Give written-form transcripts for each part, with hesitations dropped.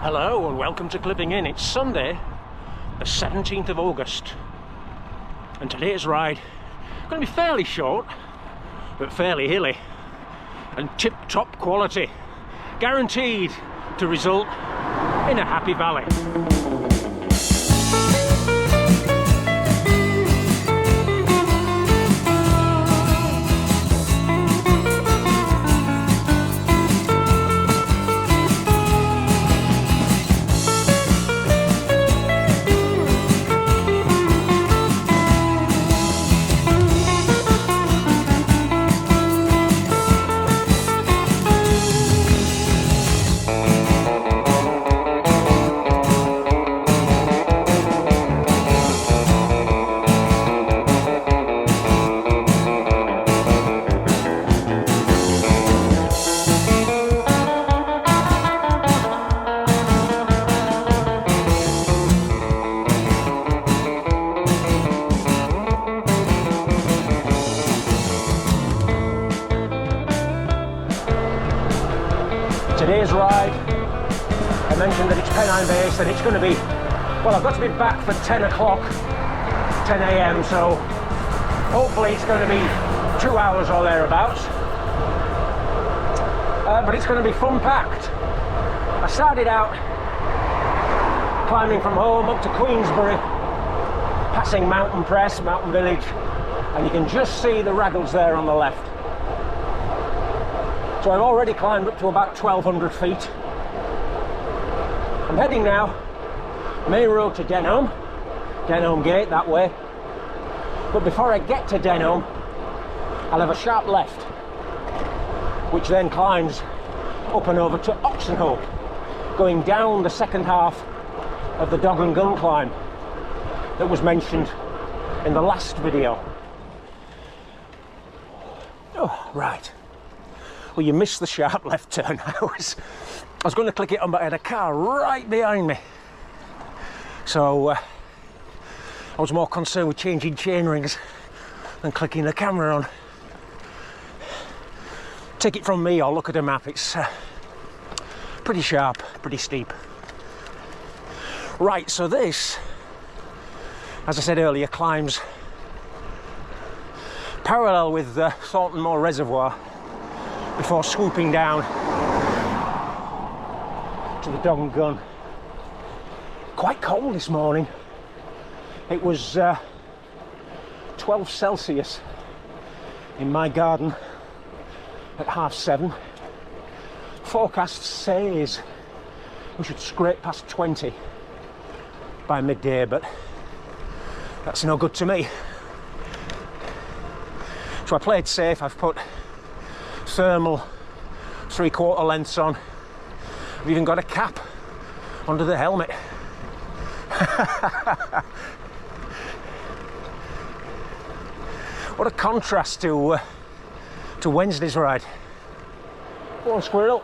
Hello and welcome to Clipping In. It's Sunday, the 17th of August, and today's ride is going to be fairly short, but fairly hilly and tip-top quality, guaranteed to result in a happy valley. Today's ride, I mentioned that it's Pennine based and it's going to be, well, I've got to be back for 10 o'clock, 10 a.m, so hopefully it's going to be 2 hours or thereabouts, but it's going to be fun packed. I started out climbing from home up to Queensbury, passing Mountain Press, Mountain Village, and you can just see the Raggles there on the left. So I've already climbed up to about 1,200 feet. I'm heading now, main road to Denholm, Denholm Gate that way. But before I get to Denholm, I'll have a sharp left, which then climbs up and over to Oxenhope, going down the second half of the Dog and Gun climb that was mentioned in the last video. Oh, right. Well, you missed the sharp left turn. I was going to click it on, but I had a car right behind me. So I was more concerned with changing chain rings than clicking the camera on. Take it from me or look at a map, it's pretty sharp, pretty steep. Right, so this, as I said earlier, climbs parallel with Thornton Moor Reservoir before swooping down to the Dog and Gun. Quite cold this morning. It was 12 Celsius in my garden at 7:30. Forecast says we should scrape past 20 by midday, but that's no good to me. So I played safe. I've put thermal 3/4 lengths on. I've even got a cap under the helmet. What a contrast to Wednesday's ride. Go on, squirrel.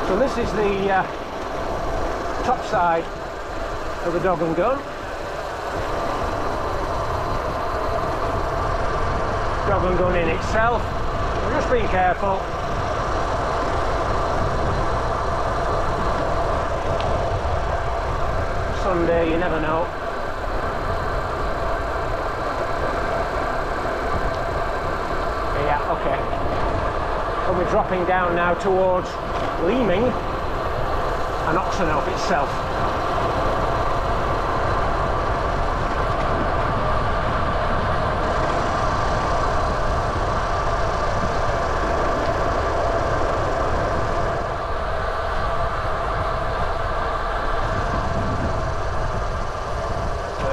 So this is the top side of the Dog and Gun. Dog and Gun in itself. Just be careful. Sunday, you never know. Yeah, okay. And we're dropping down now towards Leeming and Oxenhope itself.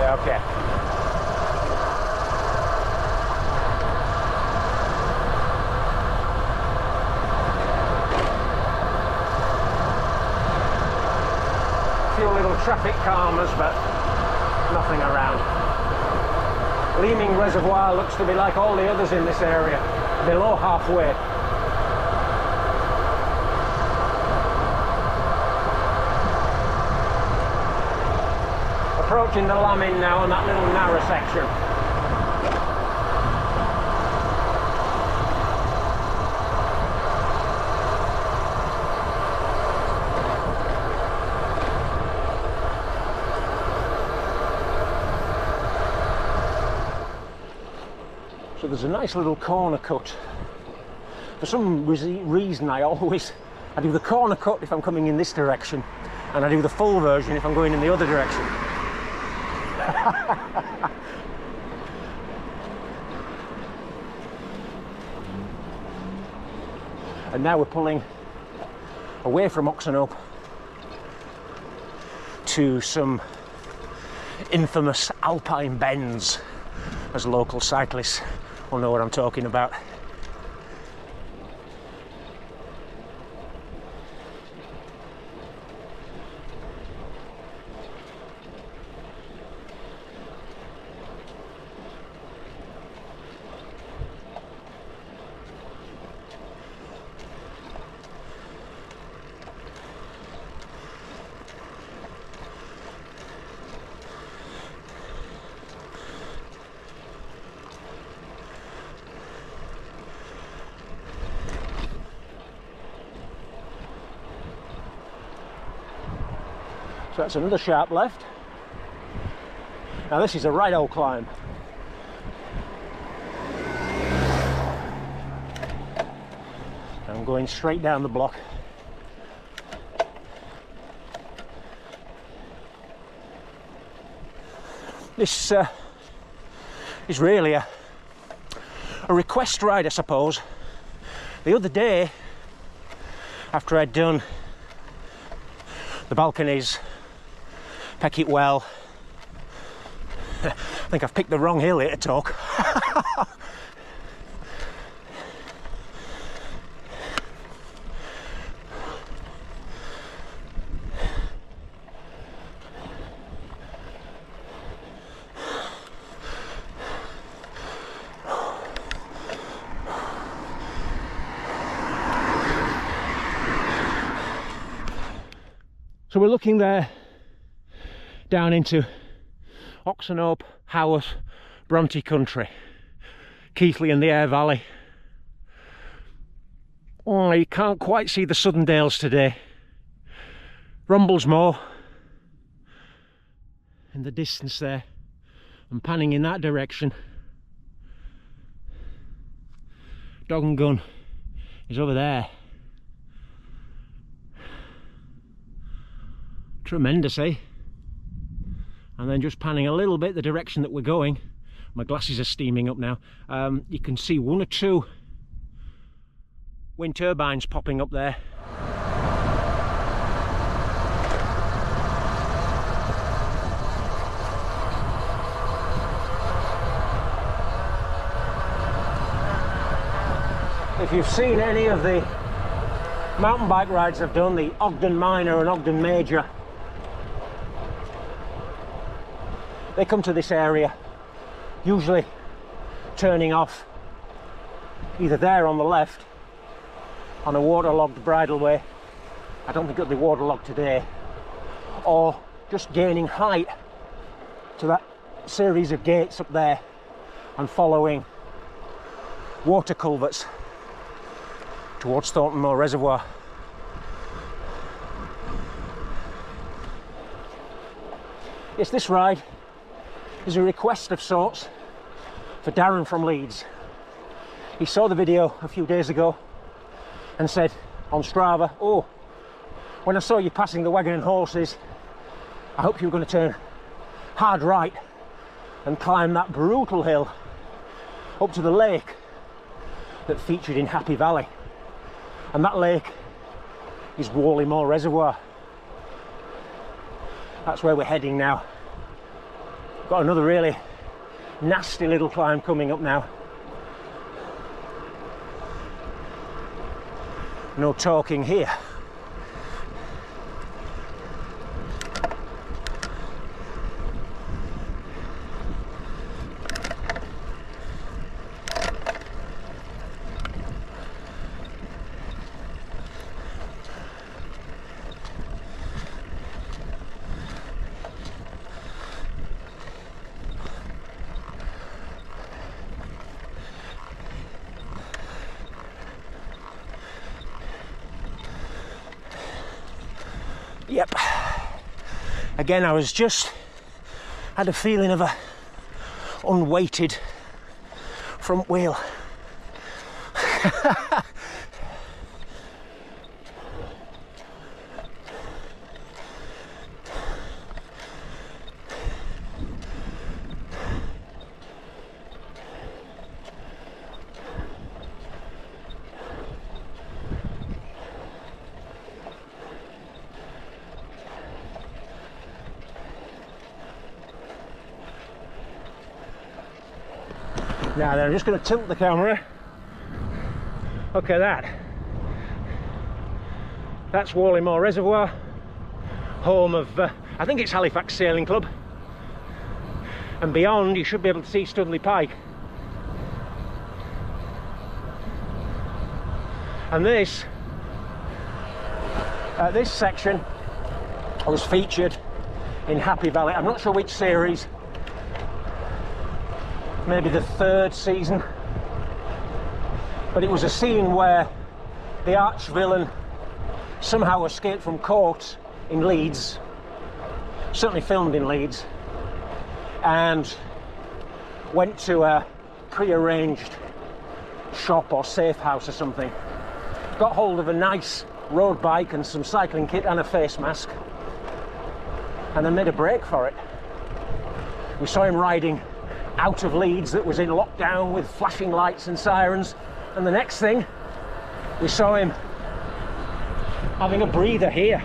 Okay. Few little traffic calmers, but nothing around. Leeming Reservoir looks to be like all the others in this area, below halfway. Approaching the Lamin now on that little narrow section. So there's a nice little corner cut. For some reason I do the corner cut if I'm coming in this direction, and I do the full version if I'm going in the other direction. And now we're pulling away from Oxenhope to some infamous Alpine bends, as local cyclists will know what I'm talking about. So that's another sharp left. Now this is a right old climb. I'm going straight down the block. This is really a request ride, I suppose. The other day, after I'd done the balconies, Peck Well, I think I've picked the wrong hill here to talk. So we're looking there down into Oxenhope, Haworth, Bronte country, Keighley and the Aire Valley. Oh, you can't quite see the Southern Dales today. Rumblesmoor in the distance there. I'm panning in that direction. Dog and Gun is over there. Tremendous, eh? And then just panning a little bit the direction that we're going. My glasses are steaming up now. You can see one or two wind turbines popping up there. If you've seen any of the mountain bike rides I've done, the Ogden Minor and Ogden Major, they come to this area, usually turning off either there on the left on a waterlogged bridleway. I don't think it'll be waterlogged today, or just gaining height to that series of gates up there and following water culverts towards Thornton Moor Reservoir. Yes, this ride is a request of sorts for Darren from Leeds. He saw the video a few days ago and said on Strava, "Oh, when I saw you passing the Wagon and Horses, I hope you were going to turn hard right and climb that brutal hill up to the lake that featured in Happy Valley." And that lake is Wallymore Reservoir. That's where we're heading now. Got another really nasty little climb coming up now. No talking here. Yep. Again, I was just had a feeling of a unweighted front wheel. Now then, I'm just going to tilt the camera. Look at that. That's Wallymore Reservoir, home of, I think it's Halifax Sailing Club. And beyond, you should be able to see Studley Pike. And this section was featured in Happy Valley. I'm not sure which series. Maybe the 3rd season, but it was a scene where the arch villain somehow escaped from court in Leeds, certainly filmed in Leeds, and went to a pre-arranged shop or safe house or something, got hold of a nice road bike and some cycling kit and a face mask, and then made a break for it. We saw him riding out of Leeds that was in lockdown with flashing lights and sirens, and the next thing we saw him having a breather here.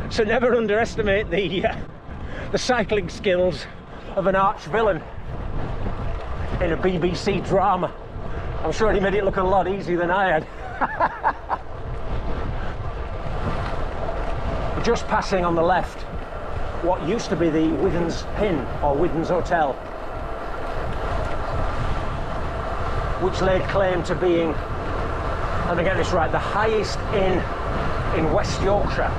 So never underestimate the cycling skills of an arch villain in a BBC drama. I'm sure he made it look a lot easier than I had. Just passing on the left what used to be the Widens Pin or Widens Hotel, which laid claim to being, let me get this right, the highest inn in West Yorkshire.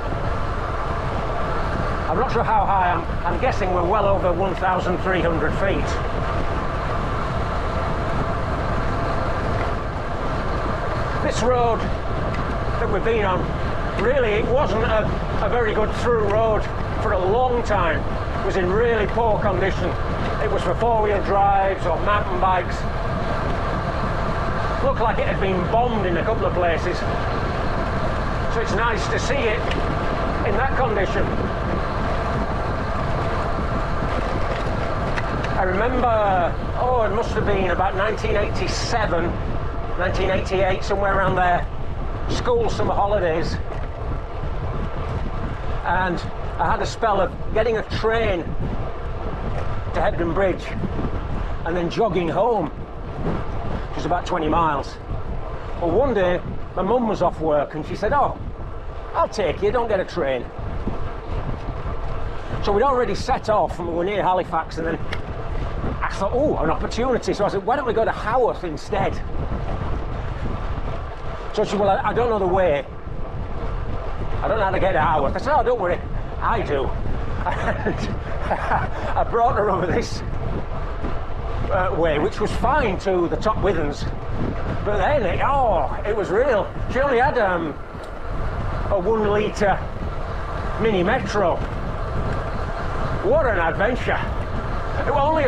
I'm not sure how high, I'm guessing we're well over 1,300 feet. This road that we've been on, really it wasn't a very good through road for a long time. It was in really poor condition. It was for 4-wheel drives or mountain bikes. Looked like it had been bombed in a couple of places. So it's nice to see it in that condition. I remember, oh, it must have been about 1987, 1988, somewhere around there. School summer holidays. And I had a spell of getting a train to Hebden Bridge and then jogging home, which was about 20 miles. Well, one day my mum was off work and she said, "Oh, I'll take you, don't get a train." So we'd already set off and we were near Halifax, and then I thought, oh, an opportunity. So I said, why don't we go to Haworth instead? So she said, well, I don't know the way. I don't know how to get to Haworth. I said, oh, don't worry, I do. And I brought her over this way, which was fine to the top Widens. But then, it was real. She only had a 1 litre mini metro. What an adventure! It was only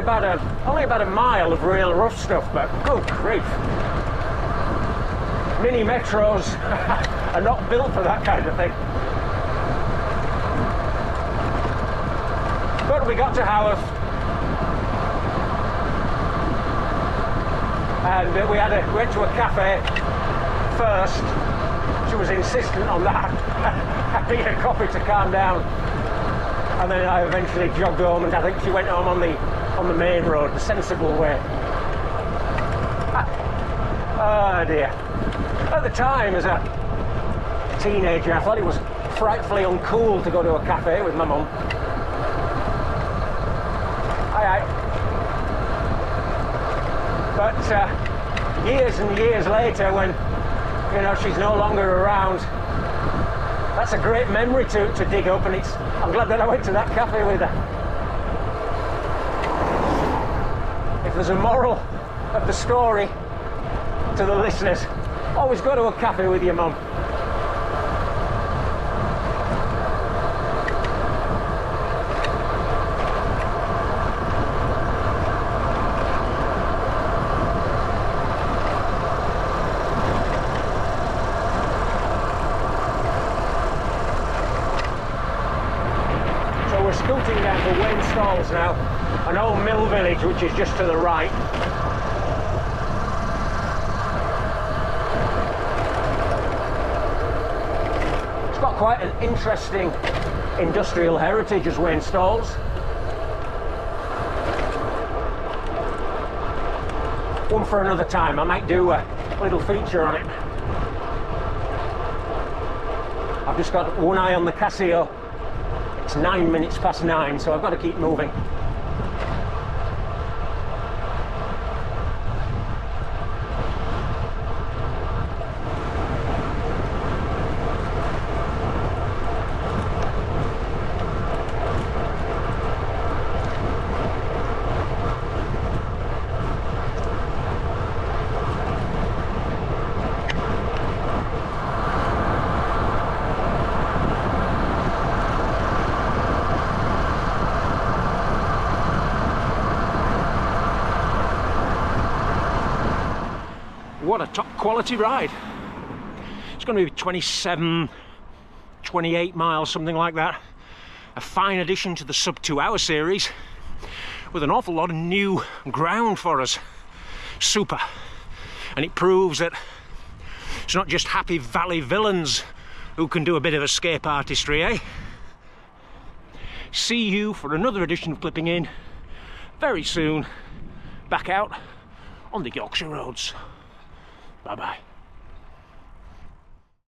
about a mile of real rough stuff, but good grief! Mini metros are not built for that kind of thing. But we got to Haworth, and we went to a cafe first. She was insistent on that. I needed a coffee to calm down, and then I eventually jogged home, and I think she went home on the main road, the sensible way. Oh dear. At the time, as a teenager, I thought it was frightfully uncool to go to a cafe with my mum. But years and years later, when she's no longer around, that's a great memory to dig up, and I'm glad that I went to that cafe with her. If there's a moral of the story to the listeners, always go to a cafe with your mum. we're scooting down to Widens Pin now, an old mill village which is just to the right. It's got quite an interesting industrial heritage as Widens Pin. One for another time. I might do a little feature on it. I've just got one eye on the Casio. It's 9 minutes past 9, so I've got to keep moving. What a top quality ride. It's going to be 27, 28 miles, something like that. A fine addition to the sub 2 hour series with an awful lot of new ground for us. Super. And it proves that it's not just happy valley villains who can do a bit of escape artistry, eh? See you for another edition of Clipping In very soon, back out on the Yorkshire roads. Bye-bye.